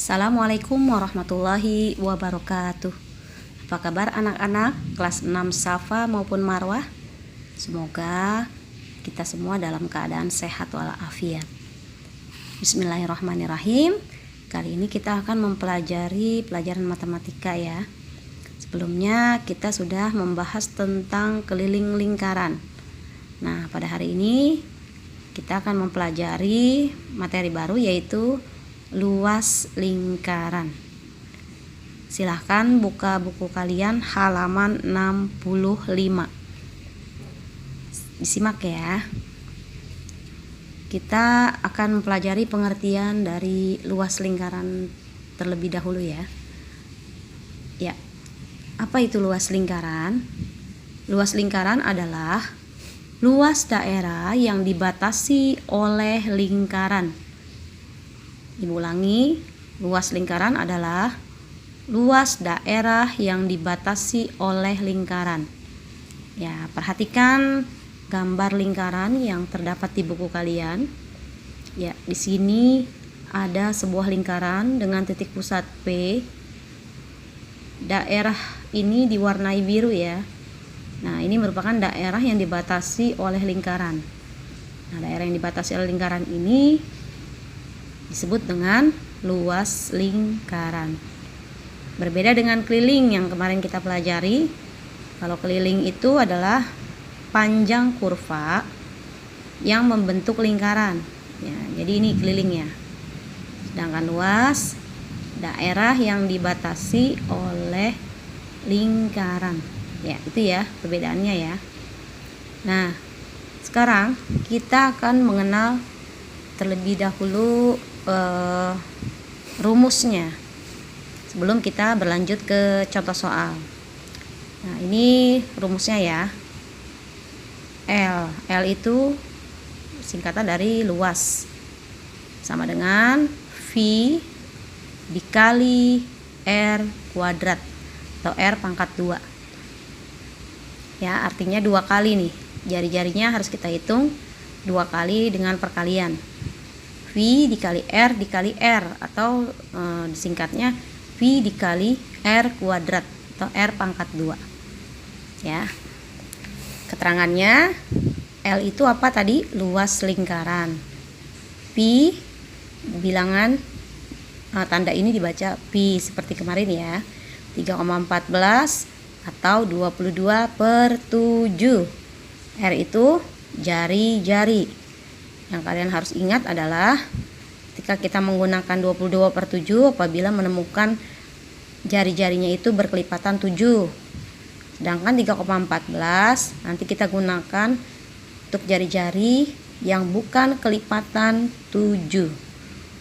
Assalamualaikum warahmatullahi wabarakatuh. Apa kabar anak-anak kelas 6 Safa maupun Marwah? Semoga kita semua dalam keadaan sehat walafiat. Bismillahirrahmanirrahim. Kali ini kita akan mempelajari pelajaran matematika ya. Sebelumnya kita sudah membahas tentang keliling lingkaran. Nah, pada hari ini kita akan mempelajari materi baru yaitu luas lingkaran. Silahkan buka buku kalian halaman 65. Disimak ya. Kita akan mempelajari pengertian dari luas lingkaran terlebih dahulu ya. Ya. Apa itu luas lingkaran? Luas lingkaran adalah luas daerah yang dibatasi oleh lingkaran. Ibu ulangi, luas lingkaran adalah luas daerah yang dibatasi oleh lingkaran. Ya, perhatikan gambar lingkaran yang terdapat di buku kalian. Ya, di sini ada sebuah lingkaran dengan titik pusat P. Daerah ini diwarnai biru ya. Nah, ini merupakan daerah yang dibatasi oleh lingkaran. Nah, daerah yang dibatasi oleh lingkaran ini disebut dengan luas lingkaran. Berbeda dengan keliling yang kemarin kita pelajari. Kalau keliling itu adalah panjang kurva yang membentuk lingkaran. Ya, jadi ini kelilingnya. Sedangkan luas daerah yang dibatasi oleh lingkaran. Ya, itu ya perbedaannya ya. Nah, sekarang kita akan mengenal terlebih dahulu rumusnya sebelum kita berlanjut ke contoh soal. Nah, ini rumusnya ya. L itu singkatan dari luas, sama dengan V dikali R kuadrat atau R pangkat 2 ya, artinya 2 kali nih, jari-jarinya harus kita hitung 2 kali dengan perkalian. V dikali R atau disingkatnya V dikali R kuadrat atau R pangkat 2 ya. Keterangannya, L itu apa tadi? Luas lingkaran. P bilangan tanda ini dibaca Pi seperti kemarin ya, 3,14 atau 22/7. R itu jari-jari. Yang kalian harus ingat adalah ketika kita menggunakan 22/7 apabila menemukan jari-jarinya itu berkelipatan 7. Sedangkan 3,14 nanti kita gunakan untuk jari-jari yang bukan kelipatan 7.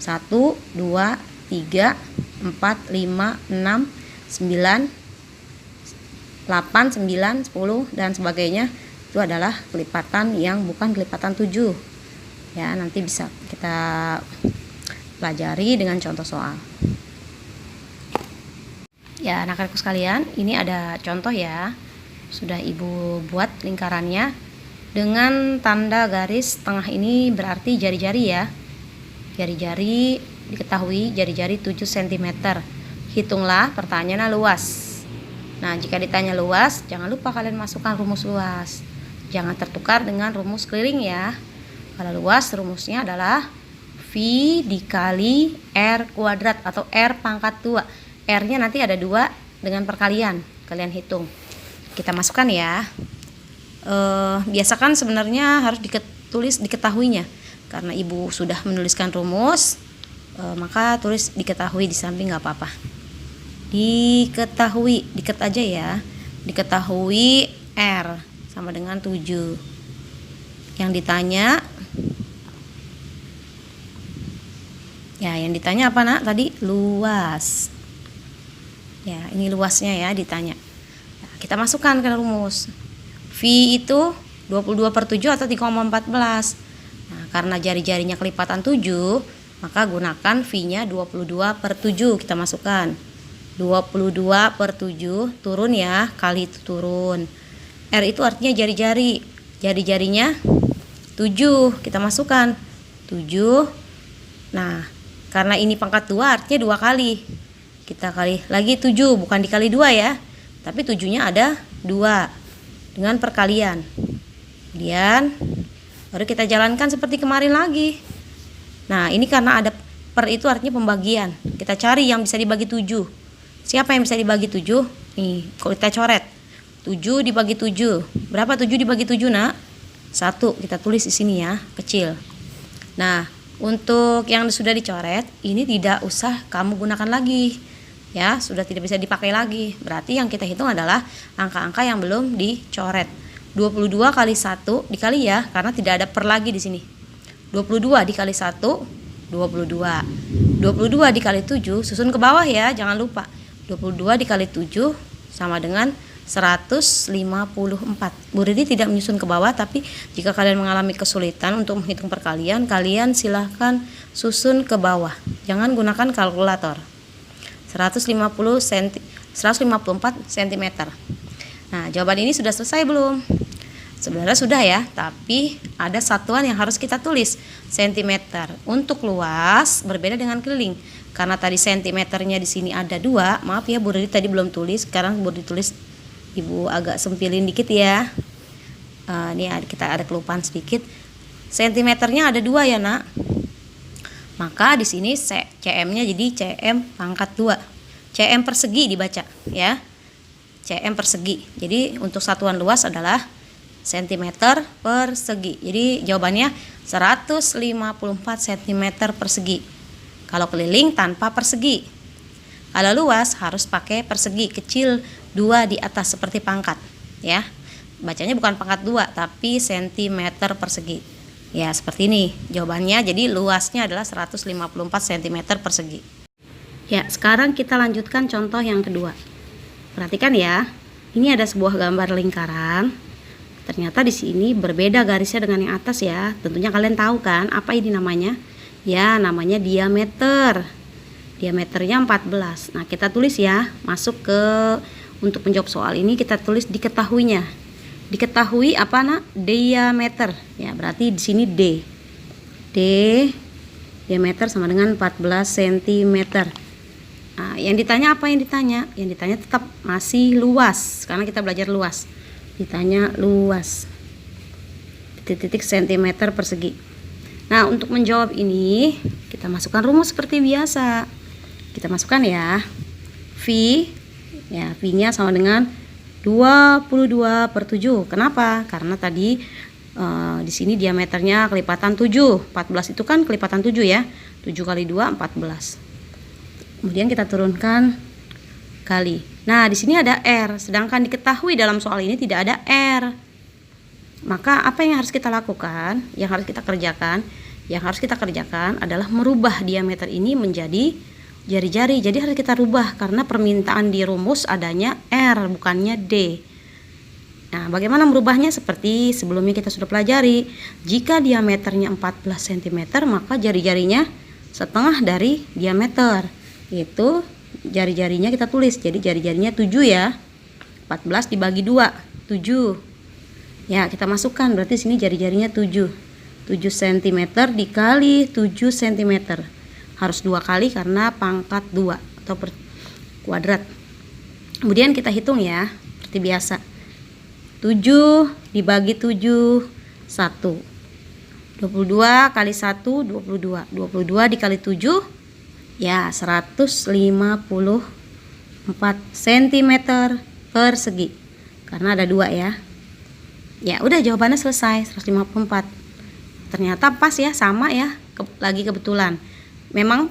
1, 2, 3, 4, 5, 6, 9, 8, 9, 10 dan sebagainya. Itu adalah kelipatan yang bukan kelipatan 7. Ya, nanti bisa kita pelajari dengan contoh soal. Ya, anak-anakku sekalian, ini ada contoh ya. Sudah Ibu buat lingkarannya dengan tanda garis tengah ini berarti jari-jari ya. Jari-jari diketahui jari-jari 7 cm. Hitunglah pertanyaannya luas. Nah, jika ditanya luas, jangan lupa kalian masukkan rumus luas. Jangan tertukar dengan rumus keliling ya. Kalau luas rumusnya adalah V dikali R kuadrat atau R pangkat 2. R-nya nanti ada 2 dengan perkalian. Kalian hitung. Kita masukkan ya. Biasakan sebenarnya harus diketahuinya. Karena Ibu sudah menuliskan rumus, maka tulis diketahui di samping nggak apa-apa. Diketahui, diket aja ya. Diketahui R sama dengan 7. Yang ditanya apa nak tadi? Luas. Ya, ini luasnya ya ditanya. Nah, kita masukkan ke rumus. V itu 22/7 atau 3,14. Nah, karena jari-jarinya kelipatan 7, maka gunakan V-nya 22/7. Kita masukkan 22/7 turun ya, kali itu turun. R itu artinya jari-jari. Jari-jarinya 7, kita masukkan 7. Nah, Karena ini pangkat 2 artinya 2 kali. Kita kali lagi 7, bukan dikali 2 ya. Tapi 7-nya ada 2 dengan perkalian. Kemudian baru kita jalankan seperti kemarin lagi. Nah, ini karena ada per itu artinya pembagian. Kita cari yang bisa dibagi 7. Siapa yang bisa dibagi 7? Nih, kalau kita coret 7 dibagi 7. Berapa 7 dibagi 7, Nak? 1. Kita tulis di sini ya, kecil. Nah, untuk yang sudah dicoret, ini tidak usah kamu gunakan lagi. Ya, sudah tidak bisa dipakai lagi. Berarti yang kita hitung adalah angka-angka yang belum dicoret. 22 kali 1 dikali ya, karena tidak ada per lagi di sini. 22 dikali 1, 22. 22 dikali 7, susun ke bawah ya, jangan lupa. 22 dikali 7 sama dengan 154. Bu Riri tidak menyusun ke bawah, tapi jika kalian mengalami kesulitan untuk menghitung perkalian, kalian silahkan susun ke bawah. Jangan gunakan kalkulator. 154 cm. Nah, jawaban ini sudah selesai belum? Sebenarnya sudah ya, tapi ada satuan yang harus kita tulis, cm. Untuk luas berbeda dengan keliling. Karena tadi sentimeternya di sini ada 2, maaf ya Bu Riri tadi belum tulis, sekarang Bu Riri tulis, Ibu agak sempilin dikit ya. Ini kita ada kelupaan sedikit. Sentimeternya ada 2 ya, Nak. Maka di sini cm-nya jadi cm pangkat 2. Cm persegi dibaca ya. Cm persegi. Jadi untuk satuan luas adalah cm persegi. Jadi jawabannya 154 cm persegi. Kalau keliling tanpa persegi. Kalau luas harus pakai persegi kecil 2 di atas seperti pangkat ya. Bacanya bukan pangkat 2 tapi cm persegi. Ya, seperti ini jawabannya. Jadi luasnya adalah 154 cm persegi. Ya, sekarang kita lanjutkan contoh yang kedua. Perhatikan ya. Ini ada sebuah gambar lingkaran. Ternyata di sini berbeda garisnya dengan yang atas ya. Tentunya kalian tahu kan apa ini namanya? Ya, namanya diameter. Diameternya 14. Nah, kita tulis ya. Masuk ke untuk menjawab soal ini kita tulis diketahuinya. Diketahui apa, Nak? Diameter. Ya, berarti di sini D. D diameter sama dengan 14 cm. Nah, yang ditanya apa yang ditanya? Yang ditanya tetap masih luas karena kita belajar luas. Ditanya luas. Titik-titik centimeter persegi. Nah, untuk menjawab ini kita masukkan rumus seperti biasa. Kita masukkan ya. V ya, V-nya sama dengan 22/7. Kenapa? Karena tadi di sini diameternya kelipatan 7. 14 itu kan kelipatan 7 ya. 7 kali 2 14. Kemudian kita turunkan kali. Nah, di sini ada R, sedangkan diketahui dalam soal ini tidak ada R. Maka apa yang harus kita lakukan? Yang harus kita kerjakan? Yang harus kita kerjakan adalah merubah diameter ini menjadi jari-jari. Jadi harus kita rubah karena permintaan di rumus adanya R bukannya D. Nah, bagaimana merubahnya? Seperti sebelumnya kita sudah pelajari. Jika diameternya 14 cm, maka jari-jarinya setengah dari diameter. Itu jari-jarinya kita tulis. Jadi jari-jarinya 7 ya. 14 dibagi 2, 7. Ya, kita masukkan berarti sini jari-jarinya 7. 7 cm dikali 7 cm. Harus 2 kali karena pangkat 2 atau per kuadrat. Kemudian kita hitung ya, seperti biasa. 7 dibagi 7, 1. 22 kali 1, 22. 22 dikali 7, ya 154 cm persegi. Karena ada 2 ya. Ya udah jawabannya selesai, 154. Ternyata pas ya, sama ya, lagi kebetulan. Memang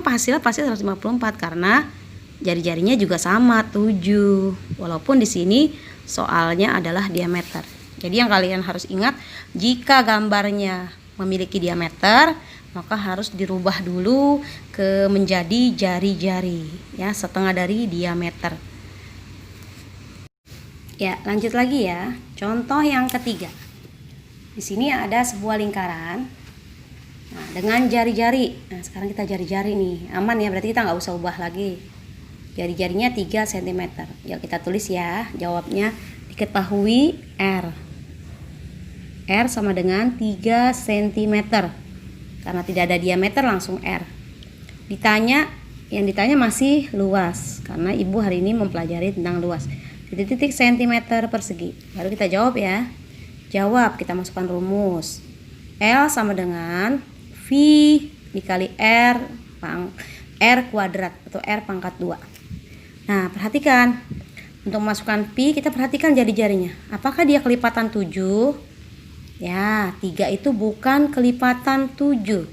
hasilnya pasti 154 karena jari-jarinya juga sama 7. Walaupun di sini soalnya adalah diameter. Jadi yang kalian harus ingat, jika gambarnya memiliki diameter, maka harus dirubah dulu ke menjadi jari-jari, ya, setengah dari diameter. Ya, lanjut lagi ya. Contoh yang ketiga. Di sini ada sebuah lingkaran. Nah, dengan jari-jari. Nah, sekarang kita jari-jari nih. Aman ya, berarti kita nggak usah ubah lagi. Jari-jarinya 3 cm. Ya, kita tulis ya. Jawabnya diketahui R. R sama dengan 3 cm. Karena tidak ada diameter langsung R. yang ditanya masih luas karena ibu hari ini mempelajari tentang luas. Titik-titik sentimeter persegi. Baru kita jawab ya. Jawab, kita masukkan rumus. L sama dengan V dikali R kuadrat atau R pangkat 2. Nah, perhatikan. Untuk memasukkan pi, kita perhatikan jari-jarinya. Apakah dia kelipatan 7? Ya, 3 itu bukan kelipatan 7.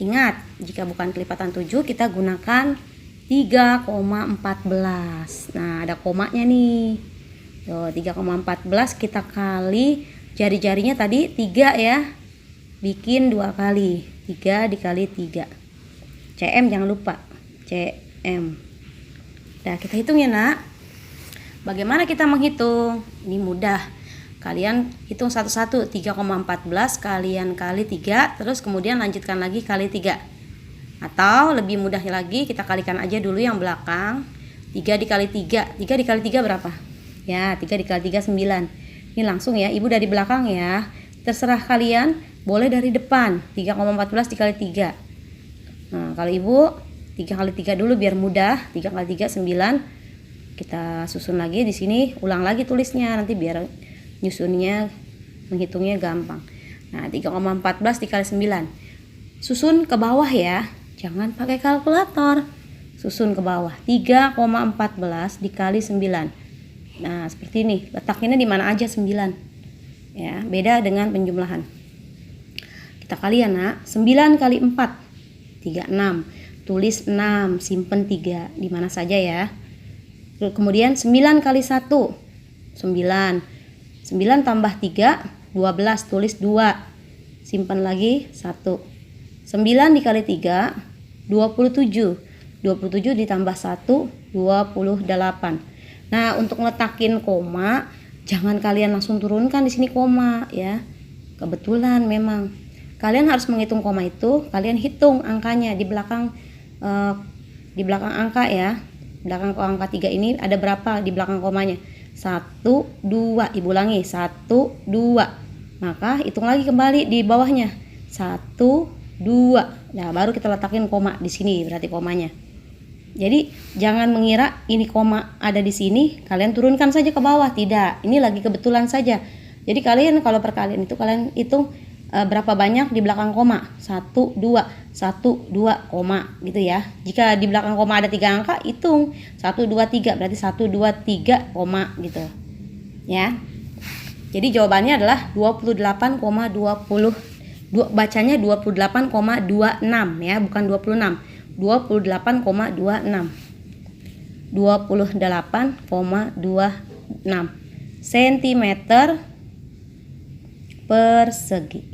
Ingat, jika bukan kelipatan 7, kita gunakan 3,14. Nah, ada komanya nih. Tuh, 3,14 kita kali jari-jarinya tadi 3 ya. Bikin 2 kali. 3 dikali 3. CM jangan lupa. CM. Nah, kita hitung ya, Nak. Bagaimana kita menghitung? Ini mudah. Kalian hitung satu-satu. 3,14 kalian kali 3. Terus kemudian lanjutkan lagi kali 3. Atau lebih mudahnya lagi, kita kalikan aja dulu yang belakang. 3 dikali 3. 3 dikali 3 berapa? Ya, 3 dikali 3 9. Ini langsung ya, ibu dari belakang ya. Terserah kalian, boleh dari depan. 3,14 dikali 3. Nah, kalau ibu 3 kali 3 dulu biar mudah. 3 kali 3 9. Kita susun lagi di sini, ulang lagi tulisnya nanti biar nyusunnya, menghitungnya gampang. Nah, 3,14 dikali 9. Susun ke bawah ya. Jangan pakai kalkulator. Susun ke bawah. 3,14 dikali 9. Nah, seperti ini. Letaknya di mana aja 9. Ya, beda dengan penjumlahan. Kita kali ya, Nak. 9 kali 4 36. Tulis 6, simpen 3 di mana saja ya. Kemudian 9 kali 1 9. 9 tambah 3 12, tulis 2. Simpan lagi 1. 9 dikali 3 27. 27 ditambah 1 28. Nah, untuk ngeletakin koma, jangan kalian langsung turunkan di sini koma ya. Kebetulan memang kalian harus menghitung koma itu, kalian hitung angkanya di belakang angka ya. Belakang angka 3 ini ada berapa di belakang komanya? 1, 2. Ibu ulangi. 1, 2. Maka hitung lagi kembali di bawahnya. 1, 2. Nah, baru kita letakin koma di sini, berarti komanya. Jadi, jangan mengira ini koma ada di sini, kalian turunkan saja ke bawah. Tidak, ini lagi kebetulan saja. Jadi, kalian kalau perkalian itu kalian hitung berapa banyak di belakang koma. 1, 2, 1, 2, koma gitu ya. Jika di belakang koma ada 3 angka, hitung 1, 2, 3, berarti 1, 2, 3, koma gitu ya. Jadi jawabannya adalah 28,20. Bacanya 28,26 ya, bukan 26. 28,26. 28,26 cm persegi.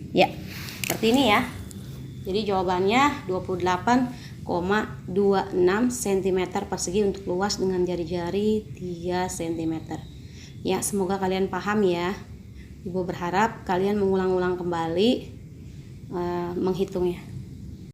Ya, seperti ini ya. Jadi jawabannya 28,26 cm persegi untuk luas dengan jari-jari 3 cm. Ya, semoga kalian paham ya. Ibu berharap kalian mengulang-ulang kembali menghitungnya.